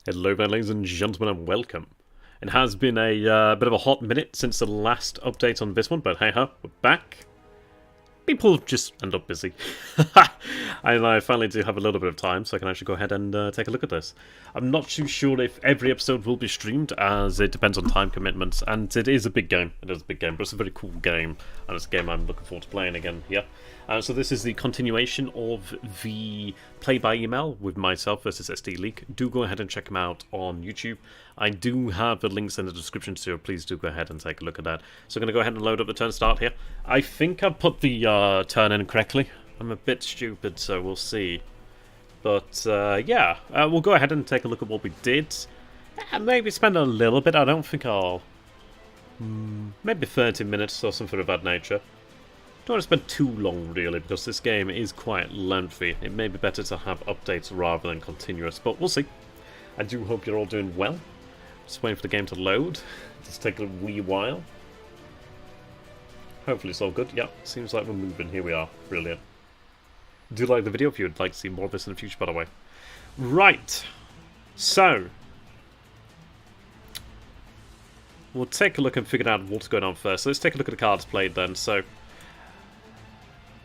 Hello there, ladies and gentlemen, and welcome. It has been a bit of a hot minute since the last update on this one, but hey-ho, we're back. People just end up busy. And I finally do have a little bit of time, so I can actually go ahead and take a look at this. I'm not too sure if every episode will be streamed, as it depends on time commitments, and it is a big game. It is a big game, but it's a very cool game, and it's a game I'm looking forward to playing again here. So this is the continuation of the play by email with myself versus SDleague. Do go ahead and check them out on YouTube. I do have the links in the description, so please do go ahead and take a look at that. So I'm going to go ahead and load up the turn start here. I think I put the turn in correctly. I'm a bit stupid, so we'll see. But yeah, we'll go ahead and take a look at what we did. Maybe spend a little bit. I don't think I'll... maybe 30 minutes or something of that nature. Don't want to spend too long, really, because this game is quite lengthy. It may be better to have updates rather than continuous, but we'll see. I do hope you're all doing well. Just waiting for the game to load. Just take a wee while. Hopefully it's all good. Yep, seems like we're moving. Here we are. Brilliant. Do like the video if you'd like to see more of this in the future, by the way. Right. So, we'll take a look and figure out what's going on first. So let's take a look at the cards played then. So,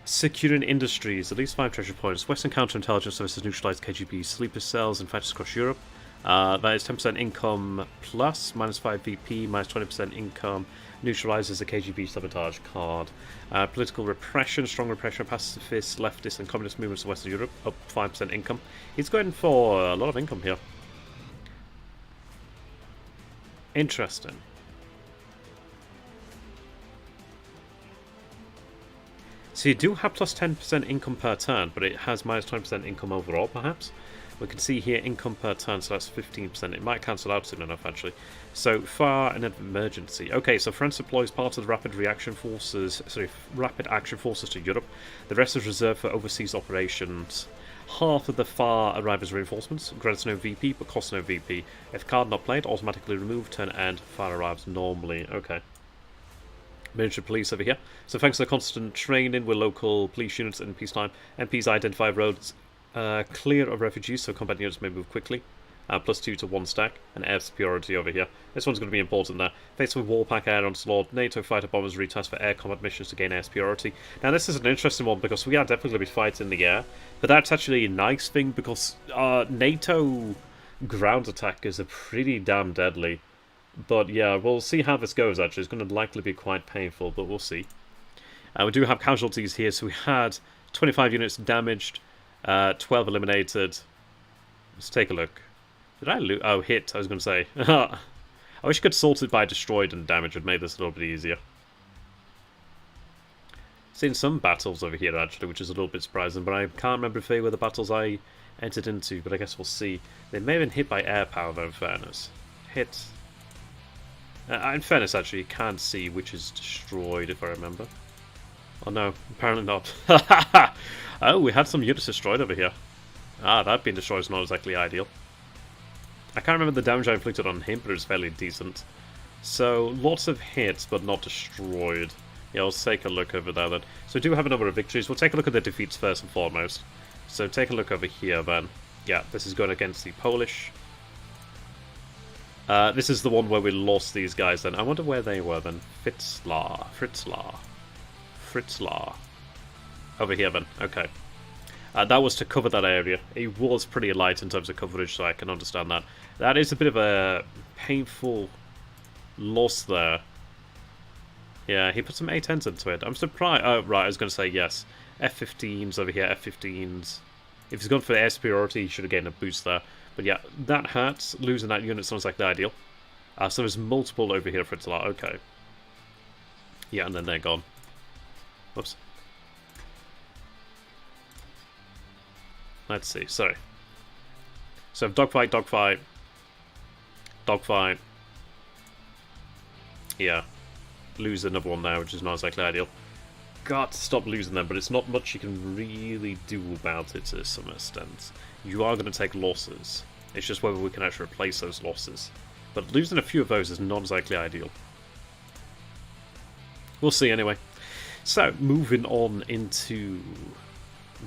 securing industries, at least 5 treasure points. Western counterintelligence services neutralize KGB sleeper cells and factories across Europe. That is 10% income plus, minus 5 VP, minus 20% income. Neutralizes the KGB sabotage card. Political repression, strong repression, pacifist, leftist, and communist movements in Western Europe, up 5% income. He's going for a lot of income here. Interesting. So you do have plus 10% income per turn, but it has minus 20% income overall, perhaps? We can see here income per turn, so that's 15%. It might cancel out soon enough, actually. So, far an emergency. Okay, so France deploys part of the rapid action forces to Europe. The rest is reserved for overseas operations. Half of the FAR arrive as reinforcements. Grants no VP, but costs no VP. If card not played, automatically removed. Turn end. FAR arrives normally. Okay. Military police over here. So thanks to the constant training with local police units in peacetime, MPs identify roads clear of refugees, so combat units may move quickly. Plus 2 to 1 stack, and air superiority over here. This one's going to be important there. Faced with Warpack air onslaught, NATO fighter bombers retasked for air combat missions to gain air superiority. Now this is an interesting one because we are definitely going to be fighting in the air, but that's actually a nice thing because NATO ground attack is a pretty damn deadly. But yeah, we'll see how this goes actually. It's going to likely be quite painful, but we'll see. We do have casualties here, so we had 25 units damaged, 12 eliminated. Let's take a look. Did I loot? Oh, hit, I was going to say. I wish you could sort it by destroyed and damaged. It would make this a little bit easier. Seen some battles over here actually, which is a little bit surprising, but I can't remember if they were the battles I entered into, but I guess we'll see. They may have been hit by air power though, in fairness. Hit. In fairness, actually, you can't see which is destroyed, if I remember. Oh no, apparently not. Oh, we had some units destroyed over here. Ah, that being destroyed is not exactly ideal. I can't remember the damage I inflicted on him, but it was fairly decent. So, lots of hits, but not destroyed. Yeah, let's take a look over there then. So we do have a number of victories. We'll take a look at the defeats first and foremost. So take a look over here then. Yeah, this is going against the Polish. This is the one where we lost these guys then. I wonder where they were then. Fritzlar. Over here then. Okay. That was to cover that area. It was pretty light in terms of coverage, so I can understand that. That is a bit of a painful loss there. Yeah, he put some A10s into it. I'm surprised. Oh, right, I was going to say yes. F-15s over here, F-15s. If he's gone for air superiority, he should have gained a boost there. But yeah, that hurts. Losing that unit sounds like the ideal. So there's multiple over here for it to like, okay. Yeah, and then they're gone. Whoops. Let's see, sorry. So dogfight. Yeah. Lose another one there, which is not exactly ideal. Got to stop losing them, but it's not much you can really do about it to some extent. You are going to take losses. It's just whether we can actually replace those losses. But losing a few of those is not exactly ideal. We'll see anyway. So, moving on into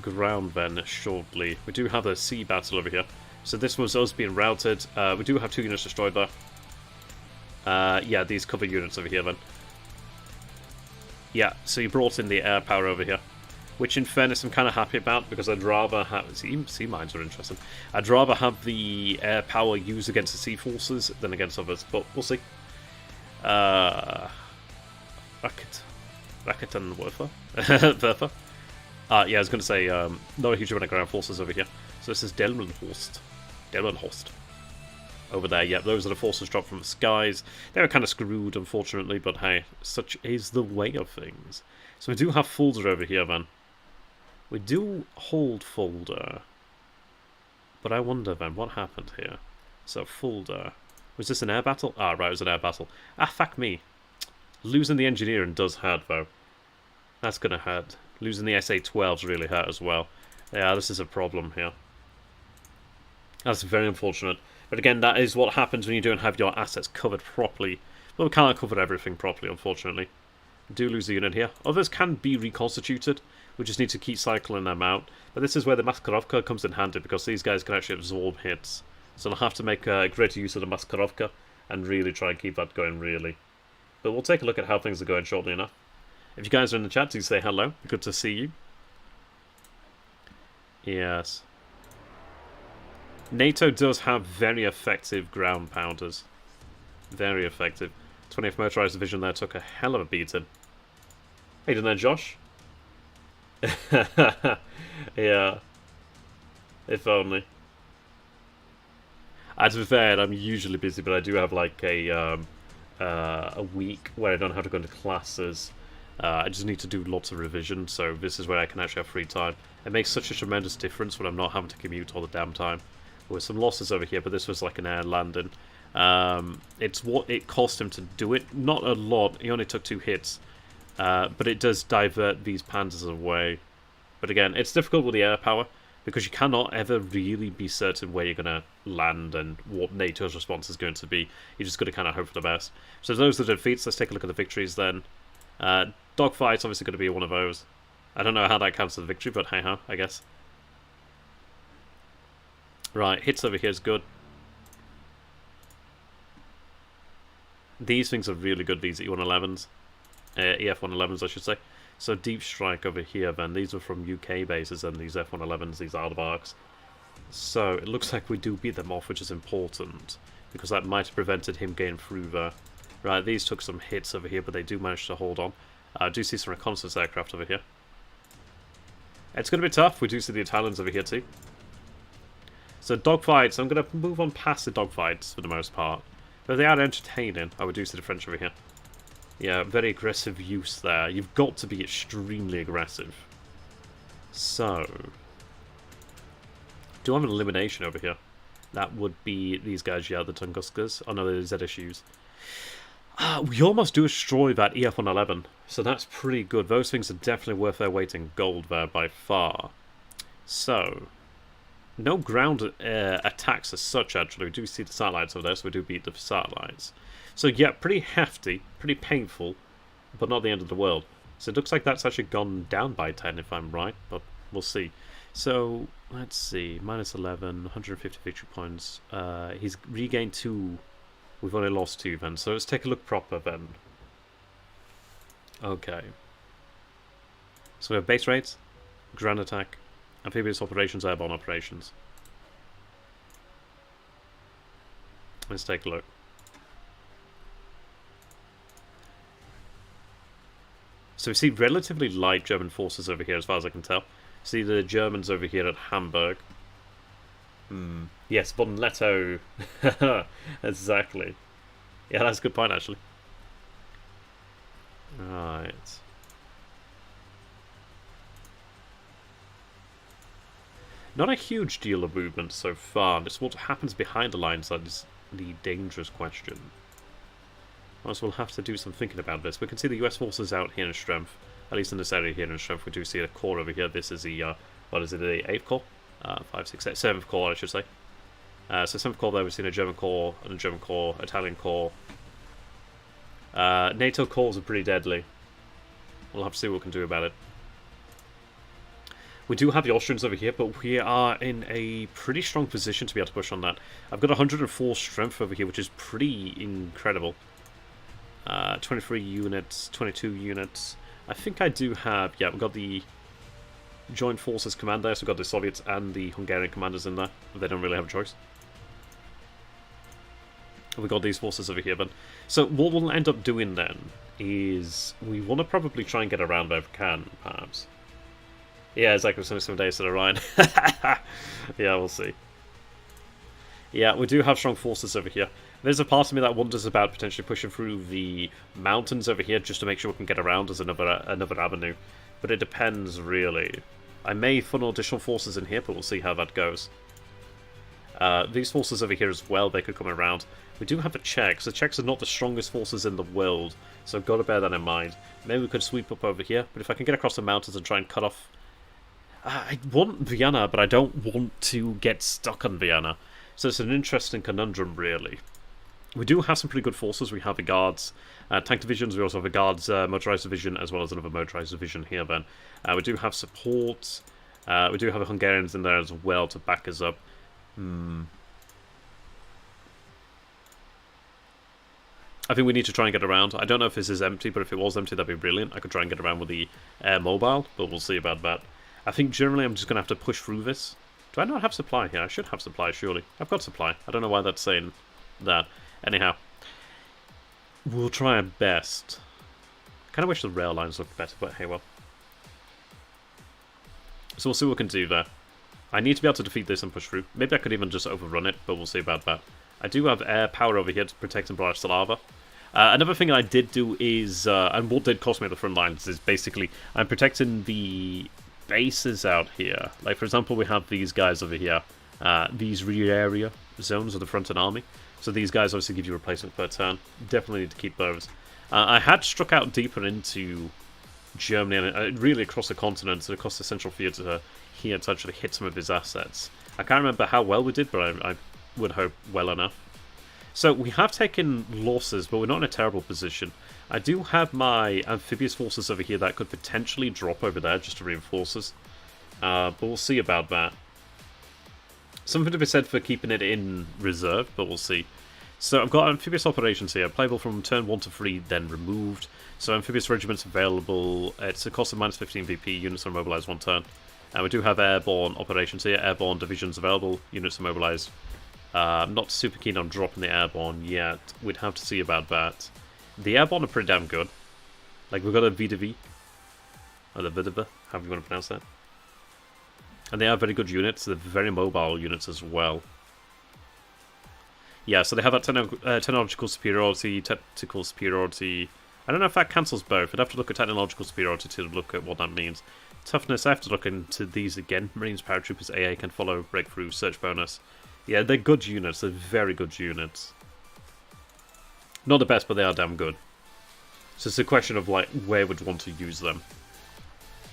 ground then shortly. We do have a sea battle over here. So this was us being routed. We do have 2 units destroyed there. Yeah, these cover units over here then. Yeah, so you brought in the air power over here. Which, in fairness, I'm kind of happy about, because I'd rather have... Sea mines are interesting. I'd rather have the air power used against the sea forces than against others, but we'll see. Racket and Werfer? Werfer? Yeah, I was going to say, not a huge amount of ground forces over here. So this is Delmenhorst. Over there, yeah, those are the forces dropped from the skies. They were kind of screwed, unfortunately, but hey, such is the way of things. So we do have Fulda over here, then. We do hold Fulda. But I wonder, then, what happened here? So, Fulda. Was this an air battle? Ah, right, it was an air battle. Ah, fuck me. Losing the engineering does hurt, though. That's going to hurt. Losing the SA-12s really hurt as well. Yeah, this is a problem here. That's very unfortunate. But again, that is what happens when you don't have your assets covered properly. Well, we can't cover everything properly, unfortunately. We do lose the unit here. Others can be reconstituted. We just need to keep cycling them out. But this is where the Maskarovka comes in handy, because these guys can actually absorb hits. So I'll have to make greater use of the Maskarovka and really try and keep that going, really. But we'll take a look at how things are going shortly enough. If you guys are in the chat, do say hello. Good to see you. Yes. NATO does have very effective ground pounders. Very effective. 20th Motorised Division there took a hell of a beating. How you doing there, Josh? Yeah. If only. To be fair, I'm usually busy, but I do have like a week where I don't have to go into classes. I just need to do lots of revision, so this is where I can actually have free time. It makes such a tremendous difference when I'm not having to commute all the damn time. With some losses over here, but this was like an air landing. It's what it cost him to do it. Not a lot. He only took 2 hits. But it does divert these panzers away. But again, it's difficult with the air power, because you cannot ever really be certain where you're going to land and what NATO's response is going to be. You just got to kind of hope for the best. So those are the defeats. Let's take a look at the victories then. Dogfight's obviously going to be one of those. I don't know how that counts as a victory, but hey-ho, I guess. Right, hits over here is good. These things are really good, these E111s. EF111s, I should say. So Deep Strike over here, then. These are from UK bases, and these F111s, these Aardvarks. So it looks like we do beat them off, which is important, because that might have prevented him getting through there. Right, these took some hits over here, but they do manage to hold on. I do see some reconnaissance aircraft over here. It's going to be tough. We do see the Italians over here too. So dogfights, I'm going to move on past the dogfights for the most part. But they are entertaining. I would do see the French over here. Yeah, very aggressive use there. You've got to be extremely aggressive. So, do I have an elimination over here? That would be these guys, yeah, the Tunguskas. Oh no, the Z-issues. We almost do destroy that EF-111. So that's pretty good. Those things are definitely worth their weight in gold there by far. So, no ground attacks as such, actually. We do see the satellites over there, so we do beat the satellites. So yeah, pretty hefty, pretty painful, but not the end of the world. So it looks like that's actually gone down by 10 if I'm right, but we'll see. So, let's see, minus 11, 150 victory points. He's regained 2, we've only lost 2 then, so let's take a look proper then. Okay. So we have base rates, ground attack, amphibious operations, airborne operations. Let's take a look. So we see relatively light German forces over here as far as I can tell. See the Germans over here at Hamburg. Yes, von Leto. Exactly. Yeah, that's a good point actually. Right. Not a huge deal of movement so far. It's what happens behind the lines that is the dangerous question. So we'll have to do some thinking about this. We can see the US forces out here in strength. At least in this area here in strength. We do see a corps over here. This is the, what is it, the 8th corps? 5, 6, 8, 7th corps, I should say. So 7th corps there, we've seen a German corps, and a German corps, Italian corps. NATO corps are pretty deadly. We'll have to see what we can do about it. We do have the Austrians over here, but we are in a pretty strong position to be able to push on that. I've got 104 strength over here, which is pretty incredible. 23 units, 22 units. I think I do have... Yeah, we've got the Joint Forces Command there, so we've got the Soviets and the Hungarian commanders in there. They don't really have a choice. We've got these forces over here, then. So what we'll end up doing then is we want to probably try and get around there if we can, perhaps. Yeah, it's like we're some days to the Rhine. Yeah, we'll see. Yeah, we do have strong forces over here. There's a part of me that wonders about potentially pushing through the mountains over here just to make sure we can get around as another avenue. But it depends, really. I may funnel additional forces in here, but we'll see how that goes. These forces over here as well, they could come around. We do have the Czechs. The Czechs are not the strongest forces in the world, so I've got to bear that in mind. Maybe we could sweep up over here, but if I can get across the mountains and try and cut off... I want Vienna, but I don't want to get stuck on Vienna. So it's an interesting conundrum, really. We do have some pretty good forces. We have the Guards, tank divisions. We also have a Guards motorized division, as well as another motorized division here, then. We do have support. We do have the Hungarians in there as well to back us up. I think we need to try and get around. I don't know if this is empty, but if it was empty, that'd be brilliant. I could try and get around with the air mobile, but we'll see about that. I think generally I'm just going to have to push through this. Do I not have supply here? I should have supply, surely. I've got supply. I don't know why that's saying that. Anyhow, we'll try our best. I kind of wish the rail lines looked better, but hey, well. So we'll see what we can do there. I need to be able to defeat this and push through. Maybe I could even just overrun it, but we'll see about that. I do have air power over here to protect Bratislava. Another thing I did do is, and what did cost me at the front lines, is basically I'm protecting the bases out here. Like, for example, we have these guys over here. These rear area zones of the front and army. So these guys obviously give you replacement per turn. Definitely need to keep those. I had struck out deeper into Germany and really across the continent, and across the central theatre here to actually hit some of his assets. I can't remember how well we did, but I would hope well enough. So we have taken losses, but we're not in a terrible position. I do have my amphibious forces over here that could potentially drop over there just to reinforce us. But we'll see about that. Something to be said for keeping it in reserve, but we'll see. So I've got amphibious operations here, playable from turn 1 to 3, then removed. So amphibious regiments available. It's a cost of minus 15 VP, units are mobilized 1 turn. And we do have airborne operations here, airborne divisions available, units are mobilized. I'm not super keen on dropping the airborne yet. We'd have to see about that. The airborne are pretty damn good. Like, we've got a VDV. Or the VDV, however you want to pronounce that. And they are very good units. They're very mobile units as well. Yeah, so they have that technological superiority, tactical superiority. I don't know if that cancels both. I'd have to look at technological superiority to look at what that means. Toughness, I have to look into these again. Marines, paratroopers, AA can follow, breakthrough, search bonus. Yeah, they're good units. They're very good units. Not the best, but they are damn good. So it's a question of, like, where would you want to use them.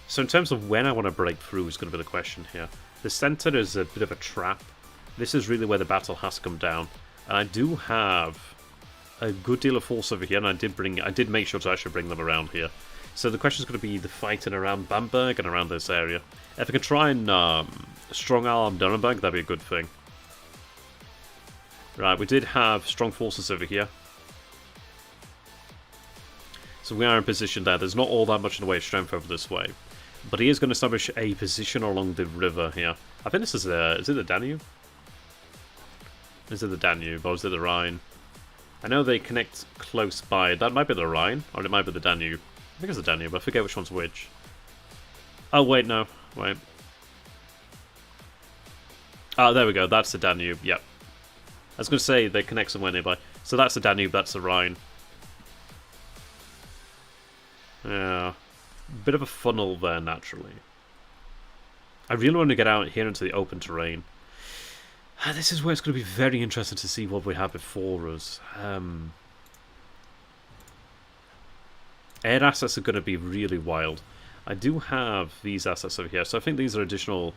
So in terms of when I want to break through is going to be the question here. The center is a bit of a trap. This is really where the battle has to come down. And I do have a good deal of force over here, and I did make sure to actually bring them around here. So the question is going to be the fighting around Bamberg and around this area. If I can try and strong arm Nuremberg, that'd be a good thing. Right, we did have strong forces over here. So we are in position there. There's not all that much in the way of strength over this way. But he is going to establish a position along the river here. I think this is it the Danube? Is it the Danube, or is it the Rhine? I know they connect close by. That might be the Rhine, or it might be the Danube. I think it's the Danube, I forget which one's which. Oh, wait, no. Wait. Ah, there we go. That's the Danube, yep. I was going to say they connect somewhere nearby. So that's the Danube, that's the Rhine. Yeah. Bit of a funnel there, naturally. I really want to get out here into the open terrain. This is where it's going to be very interesting to see what we have before us. Air assets are going to be really wild. I do have these assets over here, so I think these are additional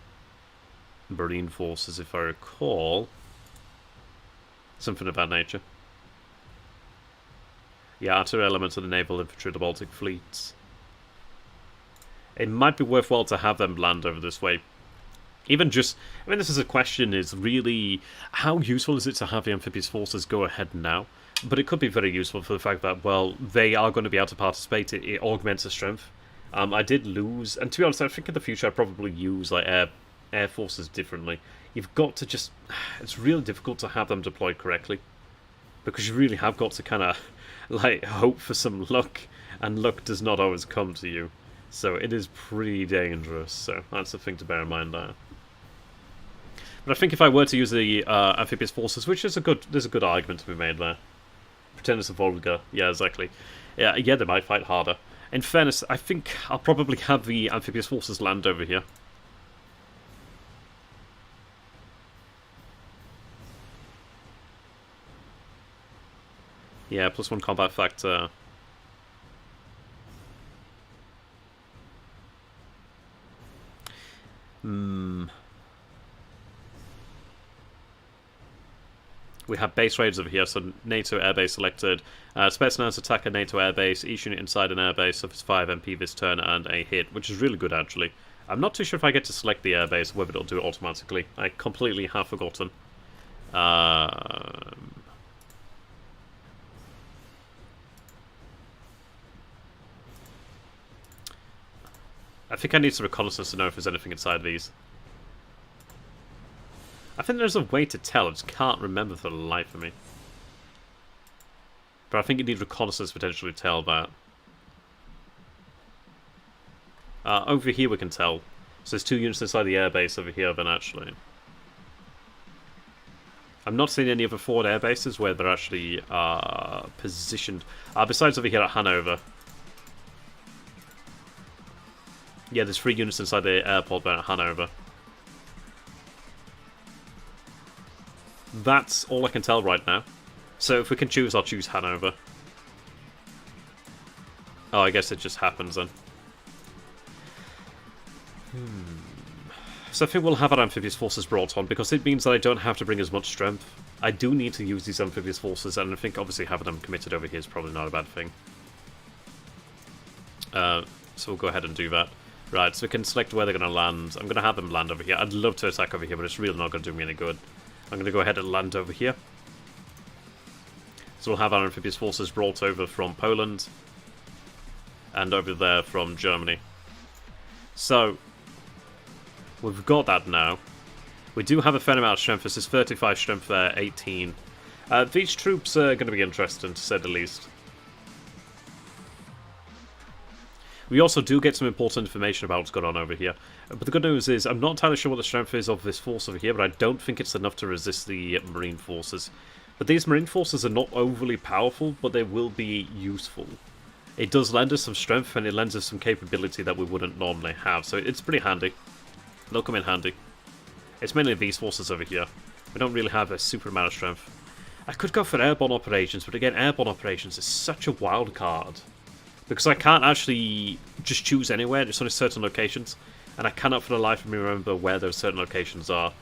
marine forces, if I recall. Something of that nature. Yeah, artillery elements of the naval infantry of the Baltic fleets. it might be worthwhile to have them land over this way. Even just, I mean, this is a question, is really, how useful is it to have the amphibious forces go ahead now? But it could be very useful for the fact that, well, they are going to be able to participate. It augments the strength. I did lose, and to be honest, I think in the future I'd probably use like air forces differently. You've got to just, it's really difficult to have them deployed correctly, because you really have got to kind of like hope for some luck, and luck does not always come to you. So it is pretty dangerous. So that's the thing to bear in mind there. But I think if I were to use the amphibious forces, which is there's a good argument to be made there. Pretend it's a Volga. Yeah, exactly. Yeah, they might fight harder. In fairness, I think I'll probably have the amphibious forces land over here. Yeah, +1 combat factor. We have base raids over here, so NATO airbase selected. Spetsnaz attack a NATO airbase, each unit inside an airbase suffers 5 MP this turn and a hit, which is really good actually. I'm not too sure if I get to select the airbase, whether it'll do it automatically. I completely have forgotten. I think I need some reconnaissance to know if there's anything inside these. I think there's a way to tell, I just can't remember for the life of me. But I think you need reconnaissance potentially to tell that. Over here we can tell. So there's 2 units inside the airbase over here then actually. I'm not seeing any other forward airbases where they're actually positioned. Besides over here at Hanover. Yeah, there's 3 units inside the airport there at Hanover. That's all I can tell right now. So if we can choose, I'll choose Hanover. Oh, I guess it just happens then. So I think we'll have our amphibious forces brought on, because it means that I don't have to bring as much strength. I do need to use these amphibious forces, and I think obviously having them committed over here is probably not a bad thing. So we'll go ahead and do that. Right, so we can select where they're going to land. I'm going to have them land over here. I'd love to attack over here, but it's really not going to do me any good. I'm going to go ahead and land over here. So we'll have our amphibious forces brought over from Poland. And over there from Germany. So, we've got that now. We do have a fair amount of strength. This is 35 strength there, 18. These troops are going to be interesting, to say the least. We also do get some important information about what's going on over here. But the good news is, I'm not entirely sure what the strength is of this force over here, but I don't think it's enough to resist the Marine forces. But these Marine forces are not overly powerful, but they will be useful. It does lend us some strength, and it lends us some capability that we wouldn't normally have, so it's pretty handy. They'll come in handy. It's mainly these forces over here. We don't really have a super amount of strength. I could go for airborne operations, but again, airborne operations is such a wild card. Because I can't actually just choose anywhere, it's only certain locations. And I cannot for the life of me remember where those certain locations are.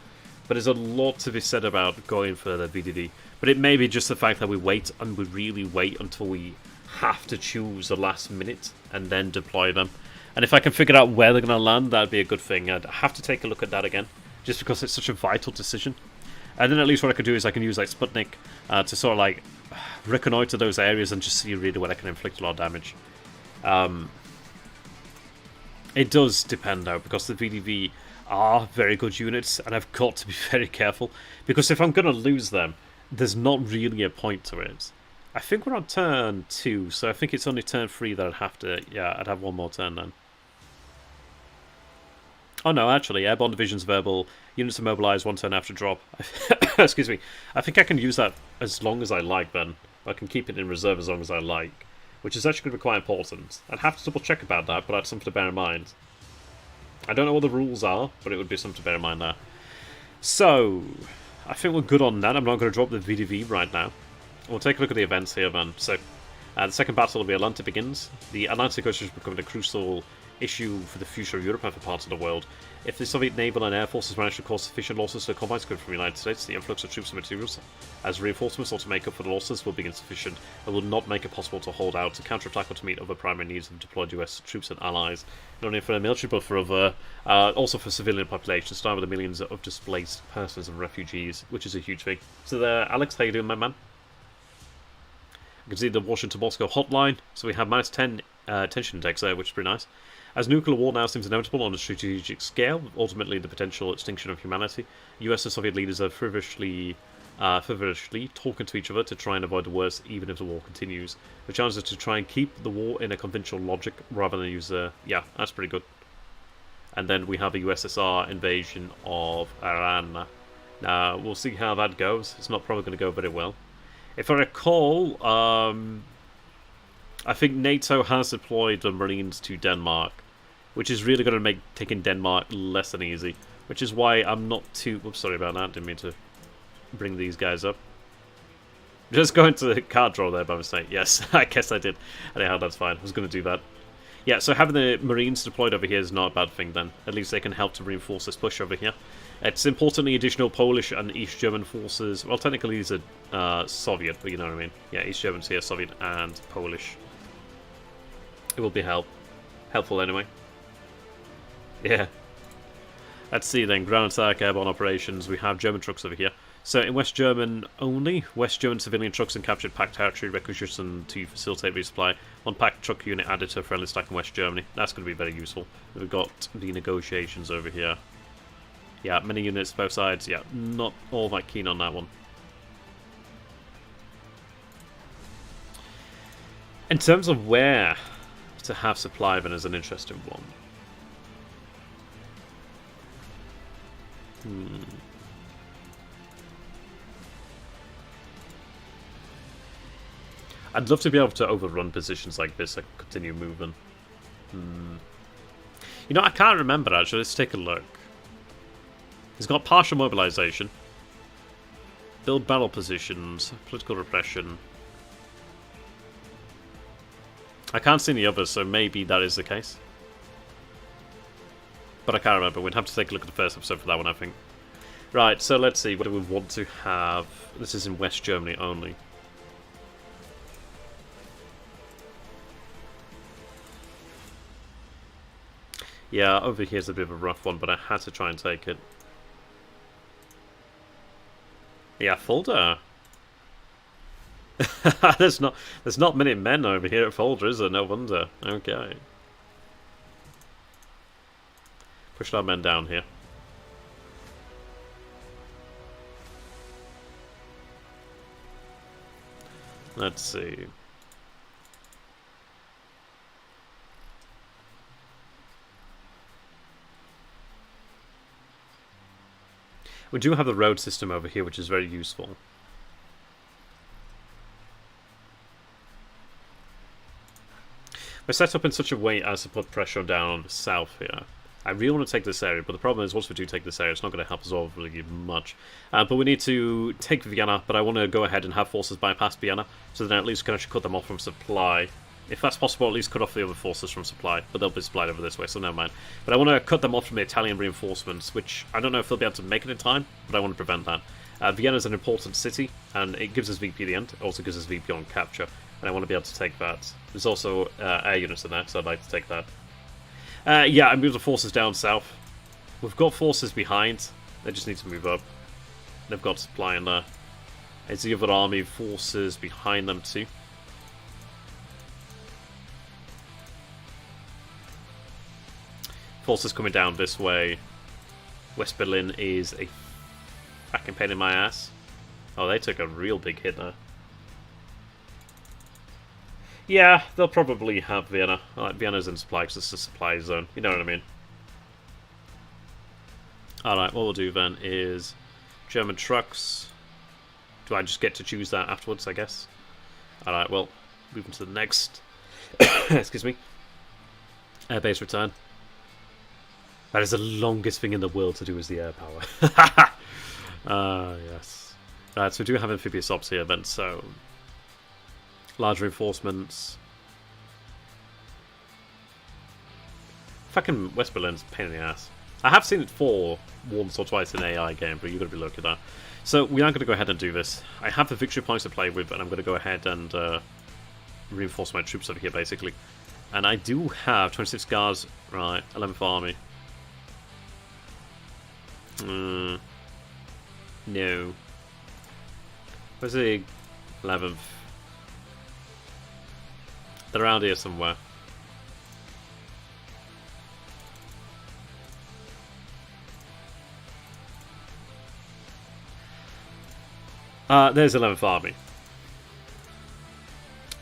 But there's a lot to be said about going for the VDD. But it may be just the fact that we wait, and we really wait until we have to choose the last minute and then deploy them. And if I can figure out where they're going to land, that'd be a good thing. I'd have to take a look at that again, just because it's such a vital decision. And then at least what I could do is I can use like Sputnik to sort of like reconnoiter those areas and just see really where I can inflict a lot of damage. It does depend though, because the VDV are very good units, and I've got to be very careful, because if I'm going to lose them, there's not really a point to it. I think we're on turn 2, so I think it's only turn 3 that I'd have to... Yeah, I'd have one more turn then. Oh no, actually, airborne divisions verbal, units are mobilized 1 turn after drop. Excuse me. I think I can use that as long as I like then. I can keep it in reserve as long as I like, which is actually going to be quite important. I'd have to double check about that, but that's something to bear in mind. I don't know what the rules are, but it would be something to bear in mind there. So, I think we're good on that. I'm not going to drop the VDV right now. We'll take a look at the events here then. So, the second battle will be Atlantic begins. The Atlantic Ocean is becoming a crucial issue for the future of Europe and for parts of the world. If the Soviet naval and air forces manage to cause sufficient losses to the combines coming from the United States, the influx of troops and materials as reinforcements or to make up for the losses will be insufficient and will not make it possible to hold out, to counterattack, or to meet other primary needs of deployed US troops and allies. Not only for the military, but for other, also for civilian population, starting with the millions of displaced persons and refugees, which is a huge thing. So there, Alex, how you doing, my man? You can see the Washington-Moscow hotline. So we have -10 tension index there, which is pretty nice. As nuclear war now seems inevitable on a strategic scale, ultimately the potential extinction of humanity, US and Soviet leaders are feverishly talking to each other to try and avoid the worst, even if the war continues. The challenge is to try and keep the war in a conventional logic rather than use yeah, that's pretty good. And then we have a USSR invasion of Iran. Now, we'll see how that goes. It's not probably going to go very well. If I recall, I think NATO has deployed the Marines to Denmark, which is really going to make taking Denmark less than easy. Which is why I'm not too... Oops, sorry about that. Didn't mean to bring these guys up. Just going to the card draw there by mistake. Yes, I guess I did. Anyhow, that's fine. I was going to do that. Yeah, so having the Marines deployed over here is not a bad thing then. At least they can help to reinforce this push over here. It's importantly additional Polish and East German forces. Well, technically these are Soviet, but you know what I mean. Yeah, East Germans here, Soviet and Polish. It will be helpful anyway. Yeah. Let's see then. Ground attack, airborne operations. We have German trucks over here. So in West German only, West German civilian trucks and captured packed territory requisitioned to facilitate resupply. One packed truck unit added to a friendly stack in West Germany. That's going to be very useful. We've got the negotiations over here. Yeah, many units both sides. Yeah, not all that keen on that one. In terms of where to have supply, then is an interesting one. I'd love to be able to overrun positions like this. I can continue moving. You know, I can't remember actually. Let's take a look. He's got partial mobilization. Build battle positions. Political repression. I can't see any others, so maybe that is the case. But I can't remember. We'd have to take a look at the first episode for that one, I think. Right, so let's see. What do we want to have? This is in West Germany only. Yeah, over here's a bit of a rough one, but I had to try and take it. Yeah, Fulda. there's not many men over here at Fulda, is there? No wonder. Okay. Push our men down here. Let's see. We do have the road system over here, which is very useful. We're set up in such a way as to put pressure down on the south here. I really want to take this area, but the problem is once we do take this area, it's not going to help us all really much. But we need to take Vienna, but I want to go ahead and have forces bypass Vienna, so then at least we can actually cut them off from supply. If that's possible, at least cut off the other forces from supply, but they'll be supplied over this way, so never mind. But I want to cut them off from the Italian reinforcements, which I don't know if they'll be able to make it in time, but I want to prevent that. Vienna is an important city, and it gives us VP the end. It also gives us VP on capture, and I want to be able to take that. There's also air units in there, so I'd like to take that. Yeah, I moved the forces down south. We've got forces behind. They just need to move up. They've got supply in there. There's the other army forces behind them too. Forces coming down this way. West Berlin is a fucking pain in my ass. Oh, they took a real big hit there. Yeah, they'll probably have Vienna. Vienna's in supply because it's a supply zone. You know what I mean? Alright, what we'll do then is German trucks. Do I just get to choose that afterwards, I guess? Alright, well, moving to the next. Excuse me. Airbase return. That is the longest thing in the world to do is the air power. Yes. Right, so we do have amphibious ops here then, so... large reinforcements. Fucking West Berlin's a pain in the ass. I have seen it fall once or twice in an AI game, but you've got to be lucky at that. So we are going to go ahead and do this. I have the victory points to play with, and I'm going to go ahead and reinforce my troops over here, basically. And I do have 26 guards, right, 11th army. No. Where's the 11th? They're around here somewhere. There's 11th army.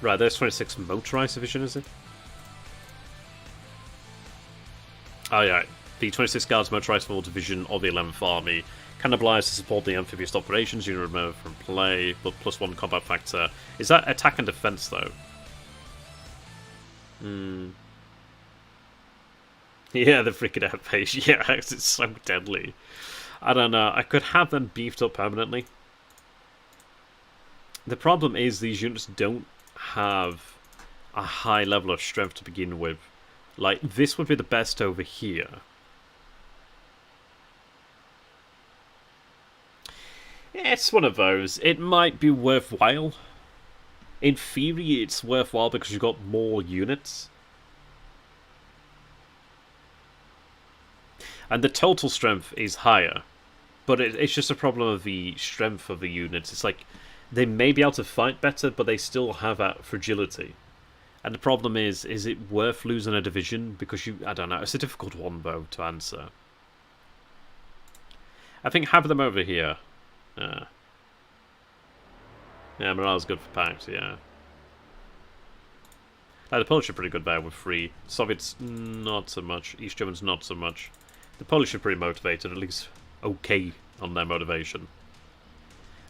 Right, there's 26 motorized division, is it? Oh yeah, the 26 Guards Motorized Forward Division of the 11th Army cannibalized to support the amphibious operations unit removed from play, but +1 combat factor. Is that attack and defense though? Yeah, the freaking outpage. Yeah, it's so deadly. I don't know. I could have them beefed up permanently. The problem is these units don't have a high level of strength to begin with. Like, this would be the best over here. It's one of those. It might be worthwhile. In theory, it's worthwhile because you've got more units. And the total strength is higher. But it's just a problem of the strength of the units. It's like, they may be able to fight better, but they still have that fragility. And the problem is it worth losing a division? Because I don't know, it's a difficult one, though, to answer. I think have them over here. Yeah, morale's good for packs, yeah. The Polish are pretty good there with 3. Soviets, not so much. East Germans, not so much. The Polish are pretty motivated, at least okay on their motivation.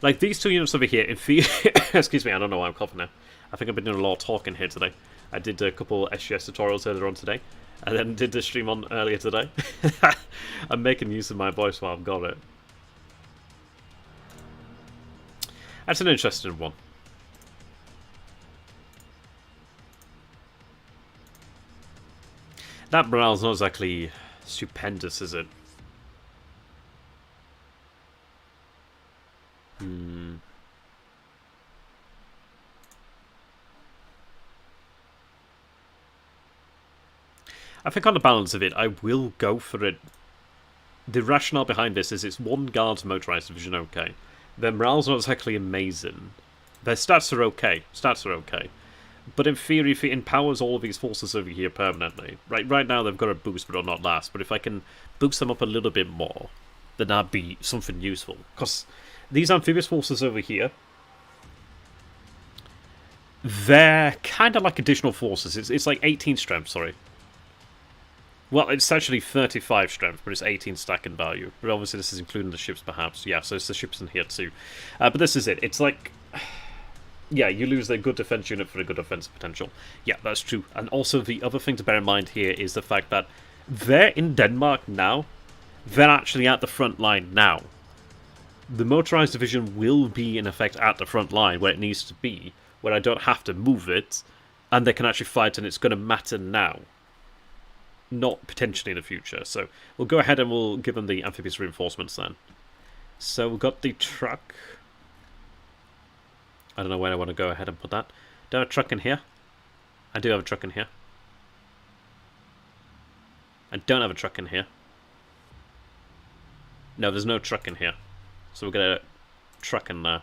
Like, these two units over here, in theory... Excuse me, I don't know why I'm coughing now. I think I've been doing a lot of talking here today. I did a couple SGS tutorials earlier on today, and then did the stream on earlier today. I'm making use of my voice while I've got it. That's an interesting one. That morale's not exactly stupendous, is it? I think on the balance of it, I will go for it. The rationale behind this is it's 1 Guards Motorized Division, okay. Their morale's not exactly amazing. Their stats are okay. But in theory, if it empowers all of these forces over here permanently, right now they've got a boost but not last, but if I can boost them up a little bit more, then that'd be something useful. Because these amphibious forces over here, they're kind of like additional forces. It's like 18 strength, sorry. Well, it's actually 35 strength, but it's 18 stack in value. But obviously this is including the ships, perhaps. Yeah, so it's the ships in here too. But this is it. It's like... Yeah, you lose a good defense unit for a good offensive potential. Yeah, that's true. And also the other thing to bear in mind here is the fact that they're in Denmark now. They're actually at the front line now. The motorized division will be in effect at the front line where it needs to be, where I don't have to move it, and they can actually fight, and it's going to matter now. Not potentially in the future. So we'll go ahead and we'll give them the amphibious reinforcements then. So we've got the truck. I don't know where I want to go ahead and put that. Do I have a truck in here? I do have a truck in here. I don't have a truck in here. No, there's no truck in here. So we'll get a truck in there.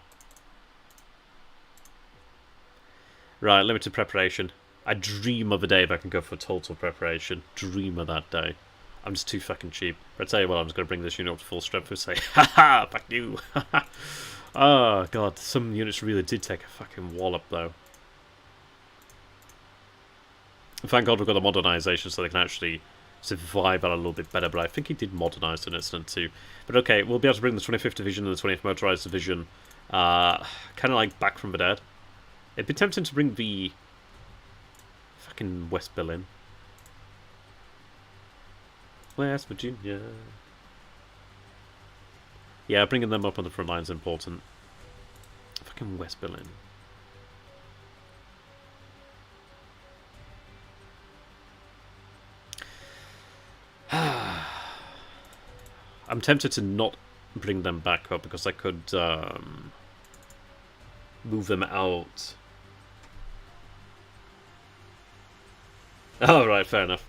Right, limited preparation. I dream of a day if I can go for total preparation. Dream of that day. I'm just too fucking cheap. But I tell you what, I'm just going to bring this unit up to full strength and say, haha, fuck you. Oh, God, some units really did take a fucking wallop, though. Thank God we've got the modernization so they can actually survive that a little bit better, but I think he did modernize to an extent too. But okay, we'll be able to bring the 25th Division and the 20th Motorized Division kind of like back from the dead. It'd be tempting to bring the fucking West Berlin. West Virginia. Yeah, bringing them up on the front line is important. Fucking West Berlin. I'm tempted to not bring them back up because I could move them out. Oh, right, fair enough.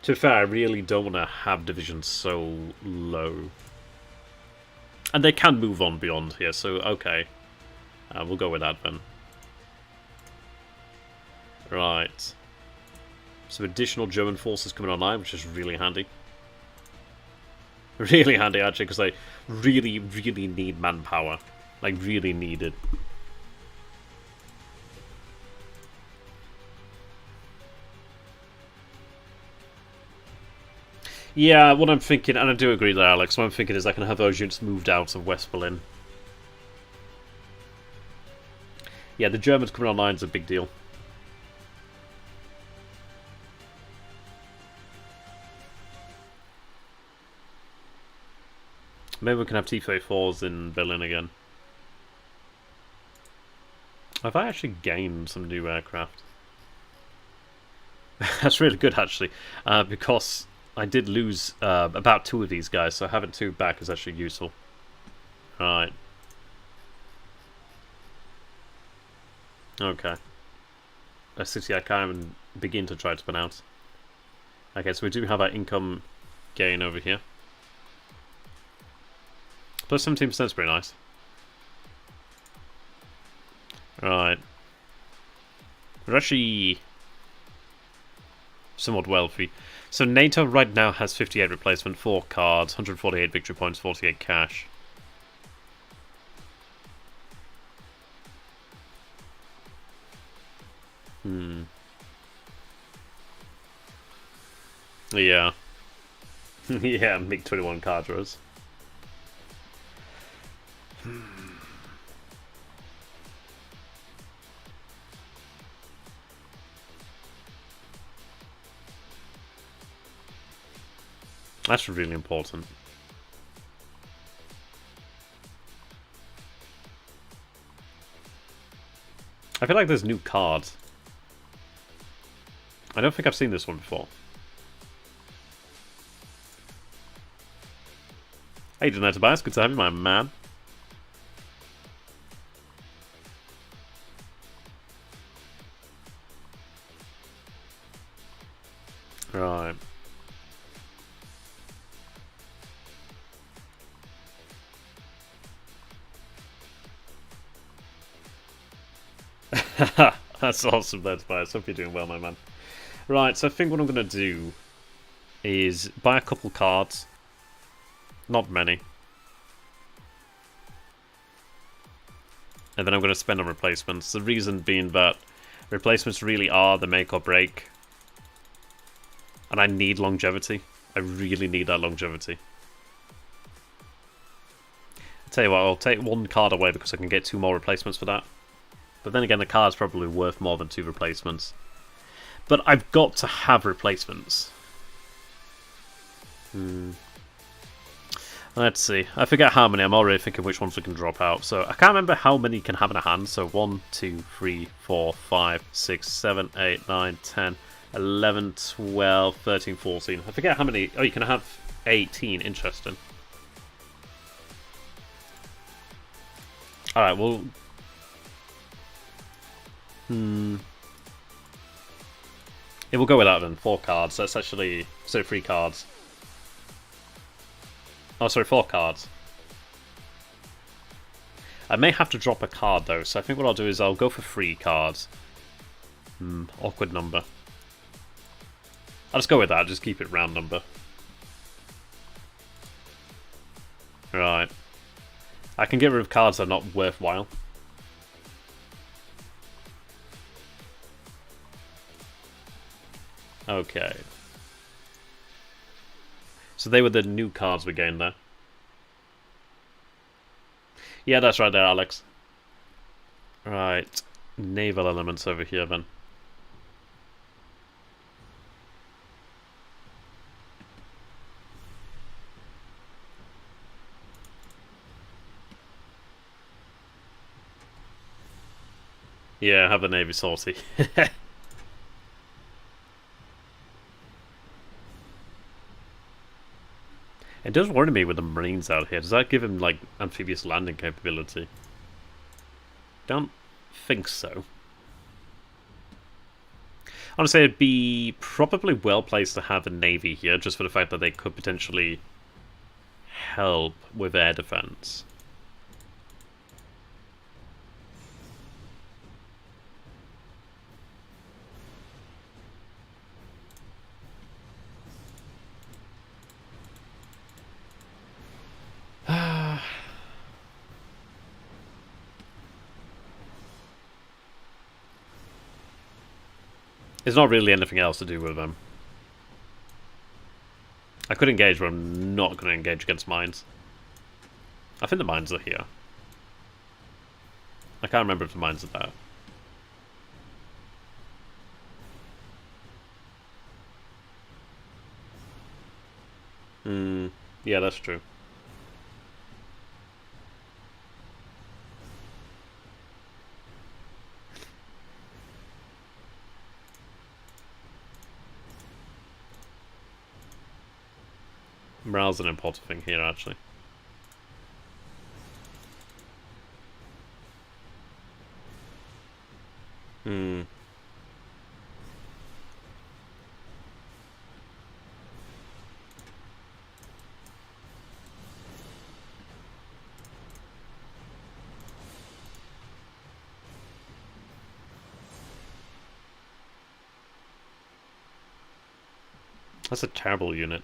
To be fair, I really don't want to have divisions so low. And they can move on beyond here, so okay. We'll go with that then. Right. Some additional German forces coming online, which is really handy. Really handy, actually, because I really, really need manpower. Like, really need it. Yeah, what I'm thinking, and I do agree there, Alex, what I'm thinking is I can have those units moved out of West Berlin. Yeah, the Germans coming online is a big deal. Maybe we can have T-34s in Berlin again. Have I actually gained some new aircraft? That's really good, actually, because I did lose about 2 of these guys, so having 2 back is actually useful. Right. Okay. A city I can't even begin to try to pronounce. Okay, so we do have our income gain over here. Plus 17% is pretty nice. Right. We're actually somewhat wealthy. So NATO right now has 58 replacement, 4 cards, 148 victory points, 48 cash. Yeah. Yeah, MiG-21 Cadres. That's really important. I feel like there's new cards. I don't think I've seen this one before. Hey, Tobias, good to have you, my man. Right. That's awesome, Tobias. Hope you're doing well, my man. Right, so I think what I'm going to do is buy a couple cards. Not many. And then I'm going to spend on replacements. The reason being that replacements really are the make or break. And I need longevity. I really need that longevity. I'll tell you what, I'll take 1 card away because I can get 2 more replacements for that. But then again, the card's probably worth more than 2 replacements. But I've got to have replacements. Let's see. I forget how many. I'm already thinking which ones we can drop out. So I can't remember how many you can have in a hand. So 1, 2, 3, 4, 5, 6, 7, 8, 9, 10, 11, 12, 13, 14. I forget how many. Oh, you can have 18. Interesting. Alright, well... Yeah, we'll go with that then. 4 cards. That's actually... So 3 cards. Oh, sorry, 4 cards. I may have to drop a card, though, so I think what I'll do is I'll go for 3 cards. Awkward number. I'll just go with that, just keep it round number. Right. I can get rid of cards that are not worthwhile. Okay. So they were the new cards we gained there. Yeah, that's right there, Alex. Right. Naval elements over here, then. Yeah, have the Navy salty. It does worry me with the Marines out here. Does that give him, like, amphibious landing capability? Don't think so. Honestly, it'd be probably well placed to have a Navy here, just for the fact that they could potentially help with air defense. There's not really anything else to do with them. I could engage, but I'm not going to engage against mines. I think the mines are here. I can't remember if the mines are there. Yeah, that's true. Morale's an important thing here, actually. That's a terrible unit.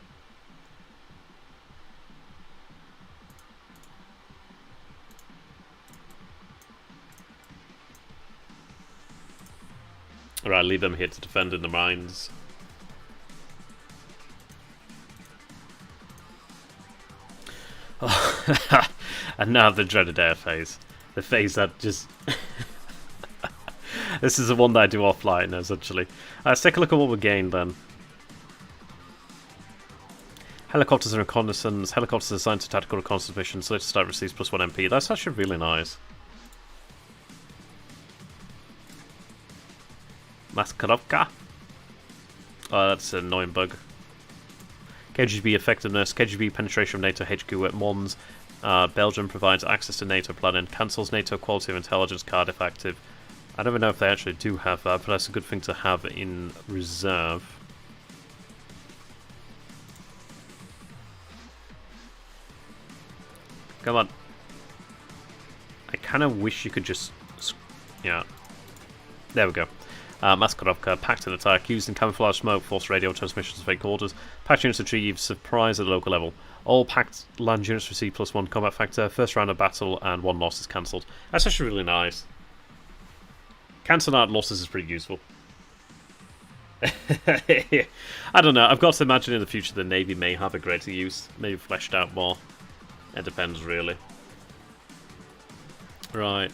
Alright, leave them here to defend in the mines. Oh, and now the dreaded air phase. The phase that just... This is the one that I do offline, essentially. Let's take a look at what we gained then. Helicopters and reconnaissance. Helicopters assigned to tactical reconnaissance missions. Later start receives +1 MP. That's actually really nice. Maskarovka. Oh, that's an annoying bug. KGB effectiveness. KGB penetration of NATO HQ at Mons. Belgium provides access to NATO planning. Cancels NATO quality of intelligence card if active. I don't even know if they actually do have that, but that's a good thing to have in reserve. Come on. I kind of wish you could just... Yeah. There we go. Maskarovka, packed in attack, used in camouflage smoke, forced radio transmissions, fake orders. Packed units achieve surprise at the local level. All packed land units receive +1 combat factor. First round of battle and 1 loss is cancelled. That's actually really nice. Cancelling out losses is pretty useful. I don't know. I've got to imagine in the future the Navy may have a greater use. Maybe fleshed out more. It depends, really. Right.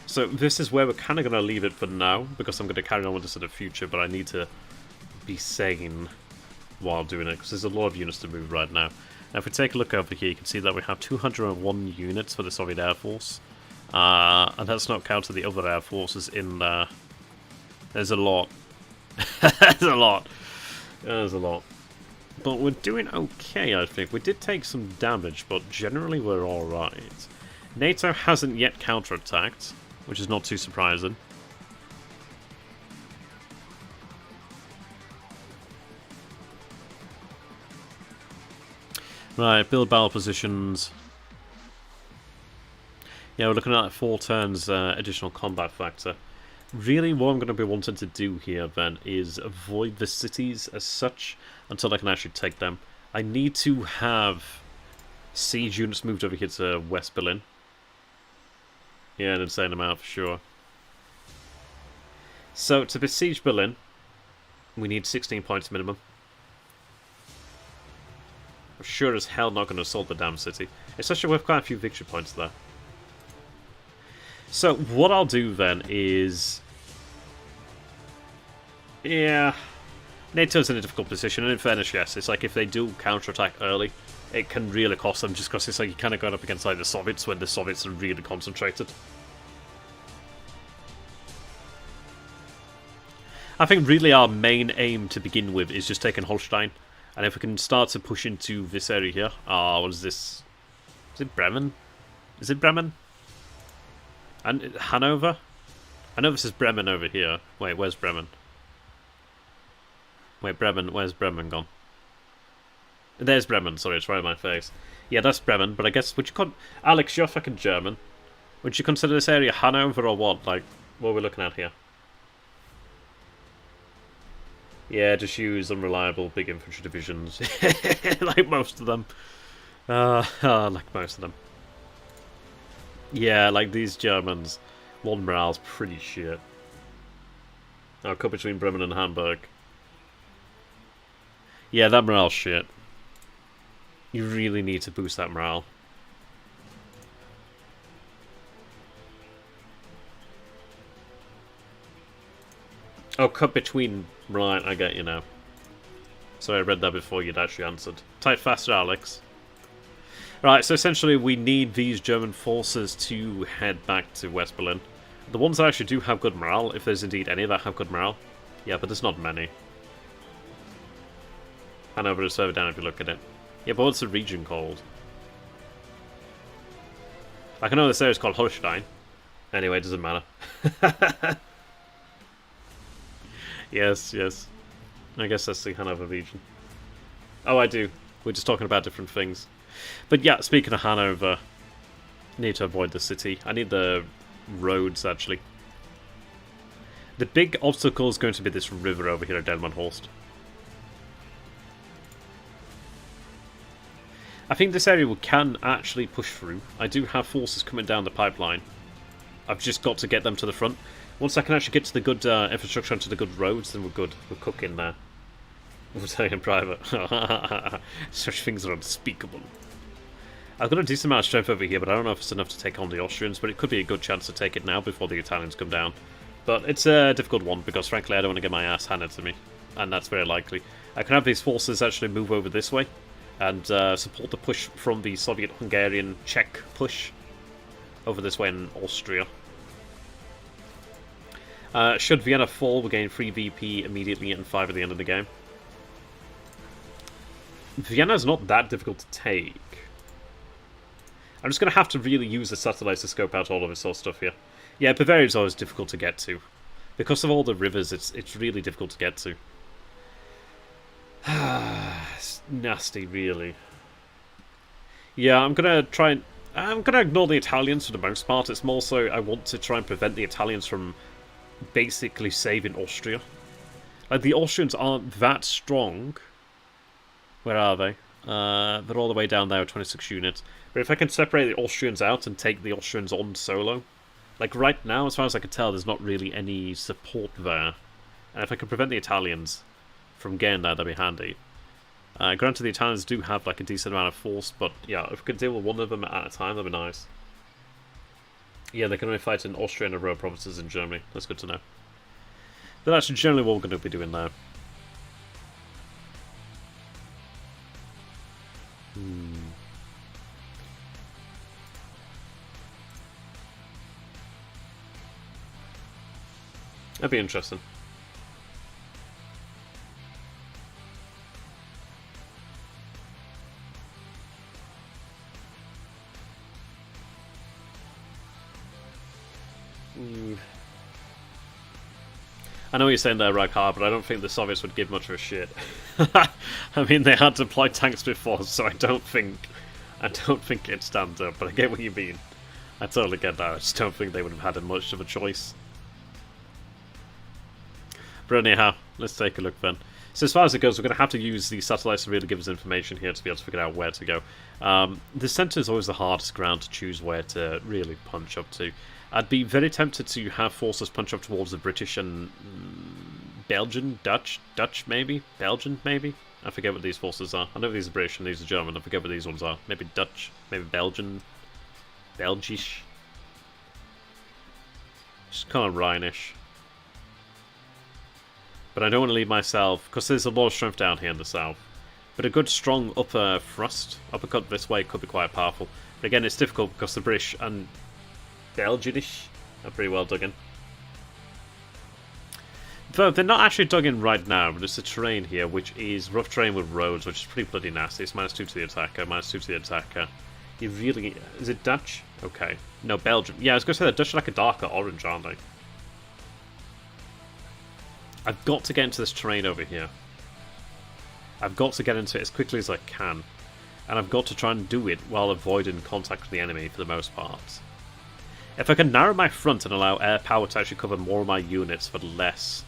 So this is where we're kind of going to leave it for now, because I'm going to carry on with this in the future, but I need to be sane while doing it, because there's a lot of units to move right now. Now, if we take a look over here, you can see that we have 201 units for the Soviet Air Force. And that's not counting the other air forces in there. There's a lot. There's a lot. There's a lot. But we're doing okay, I think. We did take some damage, but generally we're alright. NATO hasn't yet counterattacked, which is not too surprising. Right, build battle positions. Yeah, we're looking at 4 turns additional combat factor. Really, what I'm going to be wanting to do here, then, is avoid the cities as such until I can actually take them. I need to have siege units moved over here to West Berlin. Yeah, an insane amount for sure. So, to besiege Berlin, we need 16 points minimum. I'm sure as hell not going to assault the damn city. Especially with quite a few victory points there. So, what I'll do then is... Yeah... NATO's in a difficult position, and in fairness, yes, it's like if they do counterattack early, it can really cost them, just because it's like you kind of going up against like the Soviets when the Soviets are really concentrated. I think really our main aim to begin with is just taking Holstein. And if we can start to push into this area here... what is this? Is it Bremen? Is it Bremen? And Hanover? I know this is Bremen over here. Wait, where's Bremen? Wait, Bremen, where's Bremen gone? There's Bremen, sorry, it's right in my face. Yeah, that's Bremen, but I guess, would you call... Alex, you're fucking German. Would you consider this area Hanover or what? Like, what are we looking at here? Yeah, just use unreliable big infantry divisions. Like most of them. Like most of them. Yeah, like these Germans. One morale's pretty shit. Oh, cut between Bremen and Hamburg. Yeah, that morale's shit. You really need to boost that morale. Oh, cut between... Right, I get you now. Sorry, I read that before you'd actually answered. Type faster, Alex. Right, so essentially we need these German forces to head back to West Berlin. The ones that actually do have good morale, if there's indeed any that have good morale. Yeah, but there's not many. Hanover is further down if you look at it. Yeah, but what's the region called? Like, I know this area is called Holstein. Anyway, it doesn't matter. Yes, yes. I guess that's the Hanover region. Oh, I do. We're just talking about different things. But yeah, speaking of Hanover, I need to avoid the city. I need the roads, actually. The big obstacle is going to be this river over here at Delmenhorst. I think this area we can actually push through. I do have forces coming down the pipeline. I've just got to get them to the front. Once I can actually get to the good infrastructure and to the good roads, then we're good. We're cooking there. We'll tell you in private. Such things are unspeakable. I've got a decent amount of strength over here, but I don't know if it's enough to take on the Austrians, but it could be a good chance to take it now before the Italians come down. But it's a difficult one, because frankly I don't want to get my ass handed to me. And that's very likely. I can have these forces actually move over this way, and support the push from the Soviet-Hungarian Czech push over this way in Austria. Should Vienna fall, we gain 3 VP immediately and 5 at the end of the game. Vienna's not that difficult to take. I'm just going to have to really use the satellites to scope out all of this sort of stuff here. Yeah, Bavaria's always difficult to get to. Because of all the rivers, it's really difficult to get to. It's nasty, really. Yeah, I'm going to ignore the Italians for the most part. It's more so I want to try and prevent the Italians from basically saving Austria. Like, the Austrians aren't that strong. Where are they? They're all the way down there with 26 units. But if I can separate the Austrians out and take the Austrians on solo... Like, right now, as far as I can tell, there's not really any support there. And if I can prevent the Italians from getting there, that'd be handy. Granted, the Italians do have, like, a decent amount of force, but, yeah, if we could deal with one of them at a time, that'd be nice. Yeah, they can only fight in Austria and the Ruhr provinces in Germany. That's good to know. But that's generally what we're going to be doing now. That'd be interesting. I know what you're saying there, Raghar, but I don't think the Soviets would give much of a shit. I mean, they had deployed tanks before, so I don't think it stands up. But I get what you mean. I totally get that. I just don't think they would have had much of a choice. But anyhow, let's take a look then. So as far as it goes, we're going to have to use the satellites to really give us information here to be able to figure out where to go. The centre is always the hardest ground to choose where to really punch up to. I'd be very tempted to have forces punch up towards the British and Belgian, Dutch maybe? Belgian maybe? I forget what these forces are. I know these are British and these are German. I forget what these ones are. Maybe Dutch, maybe Belgian, Belgish. Just kind of Rhinish. But I don't want to leave myself, because there's a lot of strength down here in the south. But a good strong upper thrust, uppercut this way could be quite powerful. But again, it's difficult because the British and Belgianish are pretty well dug in. Though they're not actually dug in right now, but it's a terrain here, which is rough terrain with roads, which is pretty bloody nasty. It's -2 to the attacker, -2 to the attacker. You really... Is it Dutch? Okay. No, Belgium. Yeah, I was going to say the Dutch are like a darker orange, aren't they? I've got to get into this terrain over here. I've got to get into it as quickly as I can. And I've got to try and do it while avoiding contact with the enemy for the most part. If I can narrow my front and allow air power to actually cover more of my units for less,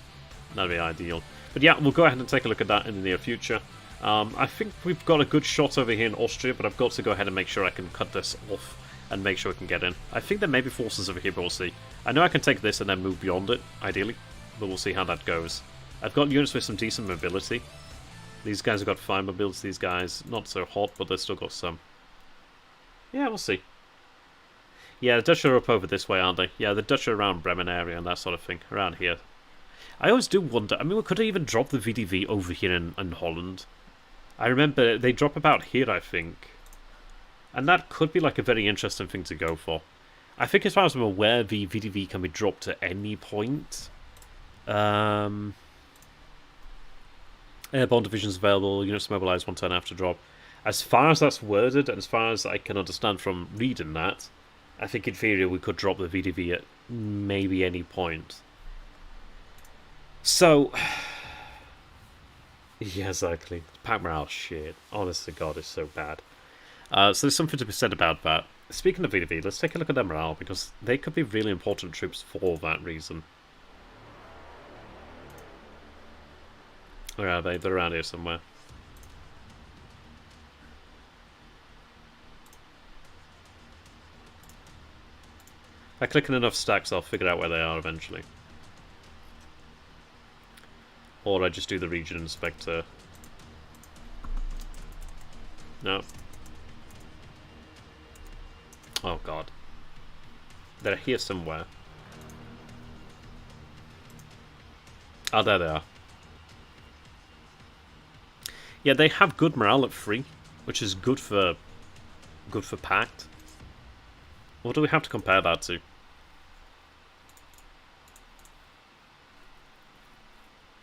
that'd be ideal. But yeah, we'll go ahead and take a look at that in the near future. I think we've got a good shot over here in Austria, but I've got to go ahead and make sure I can cut this off and make sure we can get in. I think there may be forces over here, but we'll see. I know I can take this and then move beyond it, ideally, but we'll see how that goes. I've got units with some decent mobility. These guys have got fine mobility, these guys not so hot, but they've still got some. Yeah, we'll see. Yeah, the Dutch are up over this way, aren't they? Yeah, the Dutch are around Bremen area and that sort of thing, around here. I always do wonder, I mean, we could even drop the VDV over here in Holland. I remember they drop about here, I think. And that could be like a very interesting thing to go for. I think as far as I'm aware, the VDV can be dropped at any point. Airborne divisions available, units mobilized 1 turn after drop. As far as that's worded, and as far as I can understand from reading that, I think in theory we could drop the VDV at maybe any point. So, yeah, exactly. Pack morale shit. Honest to God, it's so bad. So there's something to be said about that. Speaking of VDV, let's take a look at their morale, because they could be really important troops for that reason. Where are they? They're around here somewhere. By clicking enough stacks, I'll figure out where they are eventually. Or I just do the region inspector. No. Oh god. They're here somewhere. Oh, there they are. Yeah, they have good morale at 3, which is good for Pact. What do we have to compare that to?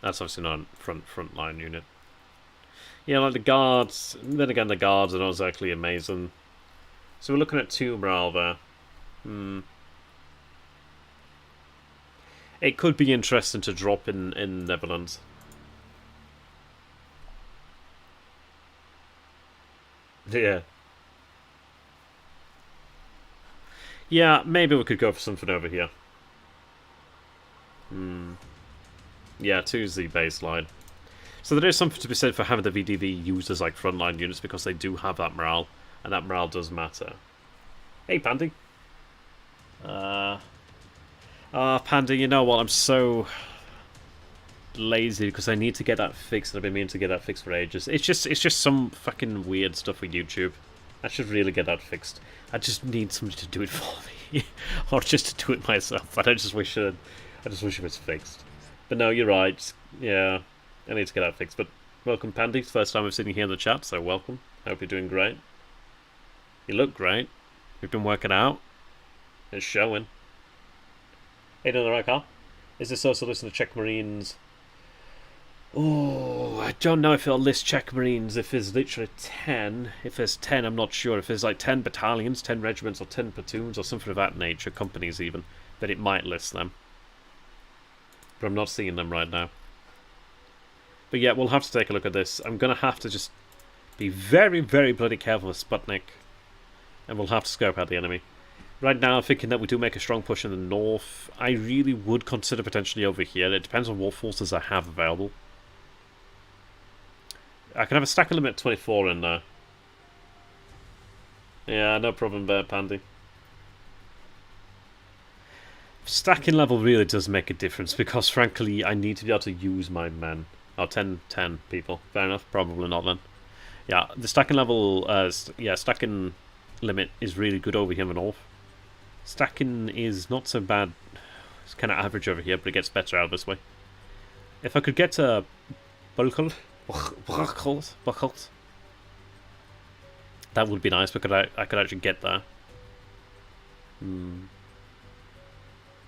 That's obviously not a front line unit. Yeah, like the guards. Then again, the guards are not exactly amazing. So we're looking at 2 morale there. It could be interesting to drop in Netherlands. Yeah. Yeah, maybe we could go for something over here. Yeah, 2 is the baseline. So there is something to be said for having the VDV used as like frontline units, because they do have that morale, and that morale does matter. Hey, Pandy. Pandy, you know what? I'm so lazy because I need to get that fixed, and I've been meaning to get that fixed for ages. It's just some fucking weird stuff with YouTube. I should really get that fixed. I just need somebody to do it for me, or just to do it myself. I just wish it was fixed. But no, you're right. Yeah, I need to get that fixed. But welcome, Pandy. First time I've seen you here in the chat, so welcome. I hope you're doing great. You look great. We've been working out. It's showing. Hey, doing alright, Carl? Is this also listening to Czech Marines? Oh, I don't know if it'll list Czech Marines if there's literally 10. If there's 10, I'm not sure. If there's like 10 battalions, 10 regiments, or 10 platoons, or something of that nature, companies even, then it might list them. But I'm not seeing them right now. But yeah, we'll have to take a look at this. I'm going to have to just be very, very bloody careful with Sputnik. And we'll have to scope out the enemy. Right now, I'm thinking that we do make a strong push in the north. I really would consider potentially over here. It depends on what forces I have available. I can have a stack limit 24 in there. Yeah, no problem there, Pandy. Stacking level really does make a difference, because frankly, I need to be able to use my men. Oh, 10 people. Fair enough, probably not then. Yeah, the stacking level, stacking limit is really good over here in the north. Stacking is not so bad. It's kind of average over here, but it gets better out this way. If I could get to Buchelt, that would be nice, because I could actually get there.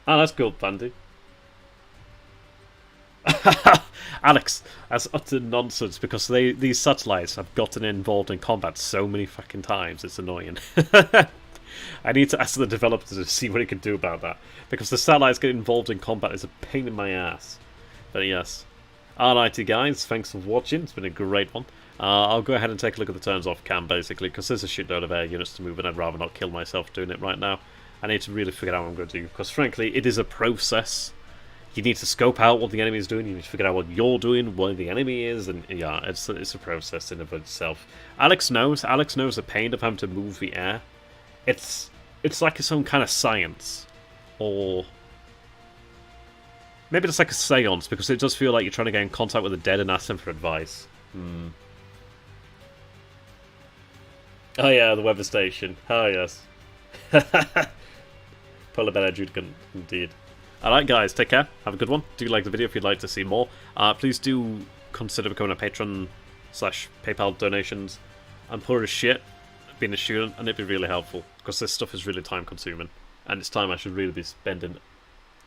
Ah, that's cool, Pandy. Alex, that's utter nonsense because these satellites have gotten involved in combat so many fucking times. It's annoying. I need to ask the developers to see what he can do about that because the satellites getting involved in combat is a pain in my ass. But yes. Alrighty guys, thanks for watching. It's been a great one. I'll go ahead and take a look at the turns off cam basically because there's a shitload of air units to move and I'd rather not kill myself doing it right now. I need to really figure out what I'm going to do because frankly it is a process. You need to scope out what the enemy is doing, you need to figure out what you're doing, what the enemy is, and yeah, it's a process in and of itself. Alex knows the pain of having to move the air. It's like some kind of science. Or maybe it's like a seance, because it does feel like you're trying to get in contact with the dead and ask them for advice. Oh yeah, the weather station. Oh yes. Polar bear adjudicant, indeed. Alright guys, take care, have a good one. Do like the video if you'd like to see more. Please do consider becoming a patron / PayPal donations. I'm poor as shit being a student and it'd be really helpful because this stuff is really time consuming and it's time I should really be spending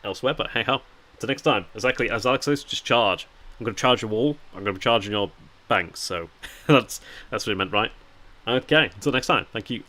elsewhere, but hey ho. Till next time, exactly as Alex says, just charge. I'm going to charge your wall, I'm going to be charging your banks, so that's what he meant, right? Okay, until next time, thank you.